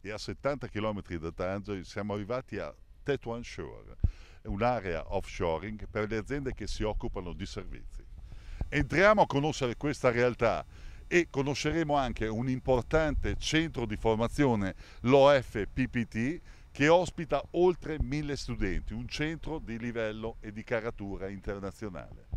E a 70 km da Tanger siamo arrivati a Tetuan Shore, un'area offshoring per le aziende che si occupano di servizi. Entriamo a conoscere questa realtà e conosceremo anche un importante centro di formazione, l'OFPPT, che ospita oltre 1000 studenti, un centro di livello e di caratura internazionale.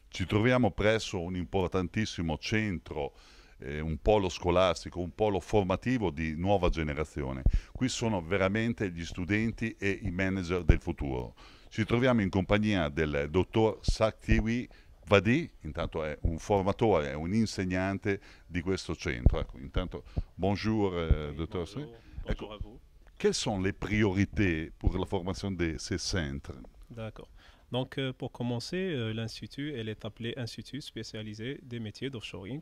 Ci troviamo presso un importantissimo centro, un polo scolastico, un polo formativo di nuova generazione. Qui sono veramente gli studenti e i manager del futuro. Ci troviamo in compagnia del dottor Saktiwi Vadi, intanto è un formatore, è un insegnante di questo centro. Ecco, intanto, bonjour, dottor. Bonjour, Ecco, bonjour à vous. quelles sont les priorités pour la formation de ces centres? D'accord. Donc, pour commencer, l'Institut, elle est appelée Institut spécialisé des métiers d'offshoring,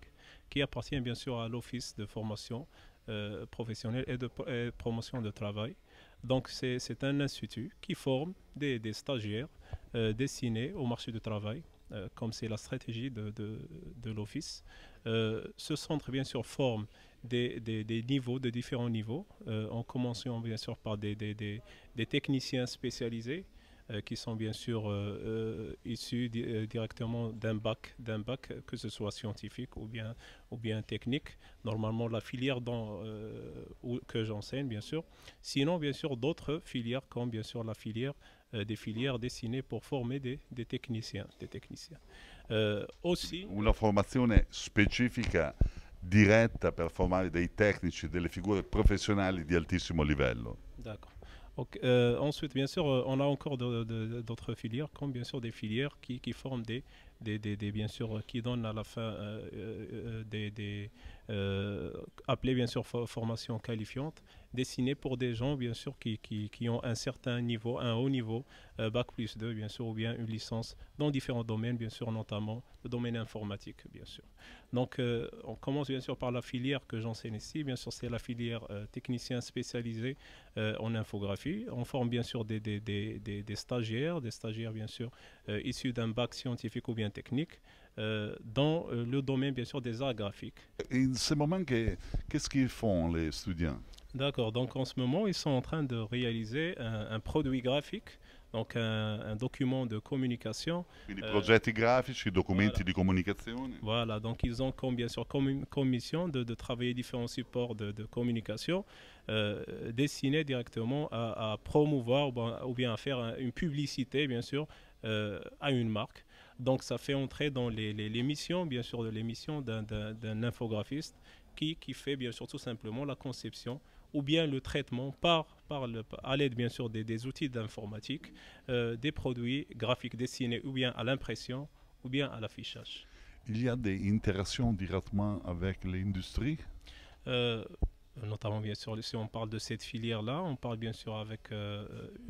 qui appartient bien sûr à l'Office de formation professionnelle et de promotion de travail. Donc, c'est un institut qui forme des stagiaires destinés au marché du travail, comme c'est la stratégie de l'Office. Ce centre, bien sûr, forme des niveaux, de différents niveaux, en commençant bien sûr par des techniciens spécialisés qui sont bien sûr issus directement d'un bac, que ce soit scientifique ou bien technique. Normalement, la filière que j'enseigne, bien sûr. Sinon, bien sûr, d'autres filières, comme bien sûr la filière, des filières destinées pour former des techniciens. Aussi, Una formazione specifica diretta per formare dei tecnici, delle figure professionali di altissimo livello. d'accord. Ok, ensuite, bien sûr, on a encore d'autres filières, comme bien sûr des filières qui forment bien sûr, qui donnent à la fin appelées bien sûr formations qualifiantes, destinées pour des gens bien sûr qui ont un certain niveau, un haut niveau, bac+2 bien sûr, ou bien une licence dans différents domaines, bien sûr, notamment le domaine informatique, bien sûr. Donc, on commence bien sûr par la filière que j'enseigne ici, bien sûr, c'est la filière technicien spécialisé en infographie. On forme bien sûr des stagiaires bien sûr, issus d'un bac scientifique ou bien technique, dans le domaine bien sûr des arts graphiques. In ce moment, qu'est-ce qu'ils font les étudiants? D'accord, donc en ce moment, ils sont en train de réaliser un produit graphique, donc un document de communication. Quindi progetti grafici, documenti Voilà. di comunicazione. Voilà, donc ils ont bien sûr comme mission de travailler différents supports de communication destinés directement à promouvoir ou bien à faire une publicité, bien sûr, à une marque. Donc ça fait entrer dans les missions, bien sûr, de l'émission d'un infographiste qui fait bien sûr tout simplement la conception ou bien le traitement à l'aide bien sûr des outils d'informatique des produits graphiques destinés ou bien à l'impression ou bien à l'affichage. Il y a des interactions directement avec l'industrie. Euh, Notamment bien sûr si on parle de cette filière là, on parle bien sûr avec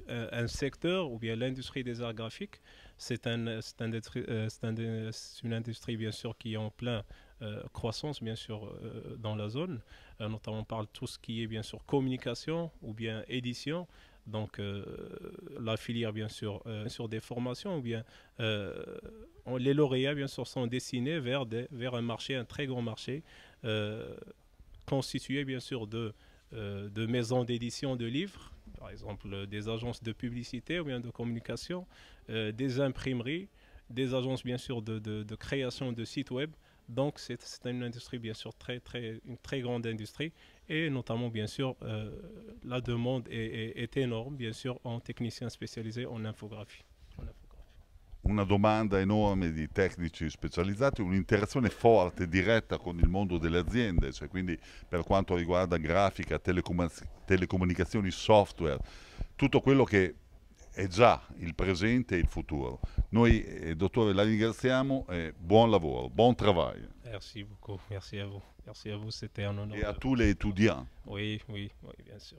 un secteur ou bien l'industrie des arts graphiques. C'est une industrie bien sûr qui est en plein croissance bien sûr dans la zone. Notamment on parle de tout ce qui est bien sûr communication ou bien édition. Donc la filière bien sûr sur des formations ou bien les lauréats bien sûr sont destinés vers un marché, un très grand marché constitué bien sûr de maisons d'édition de livres, par exemple des agences de publicité ou bien de communication, des imprimeries, des agences bien sûr de création de sites web. Donc c'est une industrie bien sûr une très grande industrie et notamment bien sûr la demande est énorme bien sûr en techniciens spécialisés en infographie. Una domanda enorme di tecnici specializzati, un'interazione forte, diretta con il mondo delle aziende, cioè quindi per quanto riguarda grafica, telecomunicazioni, software, tutto quello che è già il presente e il futuro. Noi, dottore, la ringraziamo e buon lavoro, buon travail. Merci beaucoup, merci à vous. Merci à vous, c'était un honneur. E a tous les étudiants. Oui, oui, oui, bien sûr.